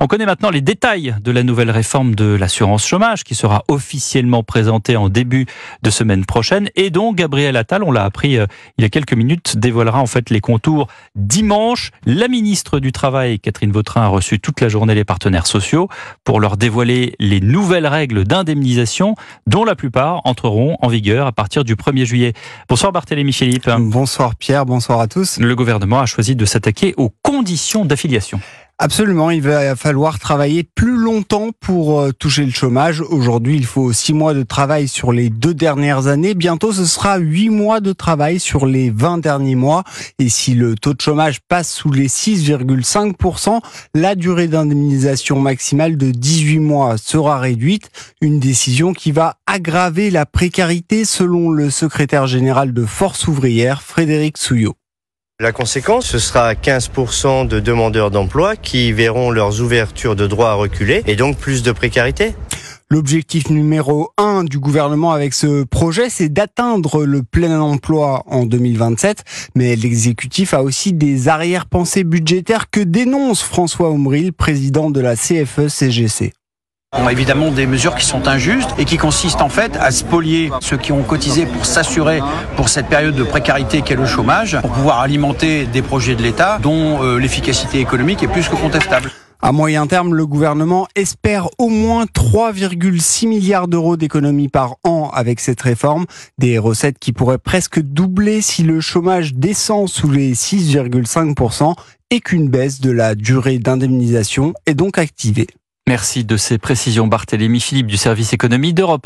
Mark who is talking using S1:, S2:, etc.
S1: On connaît maintenant les détails de la nouvelle réforme de l'assurance chômage qui sera officiellement présentée en début de semaine prochaine et dont Gabriel Attal, on l'a appris il y a quelques minutes, dévoilera en fait les contours dimanche. La ministre du Travail, Catherine Vautrin, a reçu toute la journée les partenaires sociaux pour leur dévoiler les nouvelles règles d'indemnisation dont la plupart entreront en vigueur à partir du 1er juillet. Bonsoir Barthélémy Philippe.
S2: Bonsoir Pierre, bonsoir à tous.
S1: Le gouvernement a choisi de s'attaquer aux conditions d'affiliation.
S2: Absolument, il va falloir travailler plus longtemps pour toucher le chômage. Aujourd'hui, il faut 6 mois de travail sur les 2 dernières années. Bientôt, ce sera 8 mois de travail sur les 20 derniers mois. Et si le taux de chômage passe sous les 6,5%, la durée d'indemnisation maximale de 18 mois sera réduite. Une décision qui va aggraver la précarité selon le secrétaire général de Force ouvrière, Frédéric Souillot.
S3: La conséquence, ce sera 15% de demandeurs d'emploi qui verront leurs ouvertures de droits reculer et donc plus de précarité.
S2: L'objectif numéro 1 du gouvernement avec ce projet, c'est d'atteindre le plein emploi en 2027. Mais l'exécutif a aussi des arrière-pensées budgétaires que dénonce François Ombril, président de la CFE-CGC.
S4: On a évidemment des mesures qui sont injustes et qui consistent en fait à spolier ceux qui ont cotisé pour s'assurer pour cette période de précarité qu'est le chômage, pour pouvoir alimenter des projets de l'État dont l'efficacité économique est plus que contestable.
S2: À moyen terme, le gouvernement espère au moins 3,6 milliards d'euros d'économies par an avec cette réforme. Des recettes qui pourraient presque doubler si le chômage descend sous les 6,5% et qu'une baisse de la durée d'indemnisation est donc activée.
S1: Merci de ces précisions Barthélémy Philippe du service économie d'Europe 1.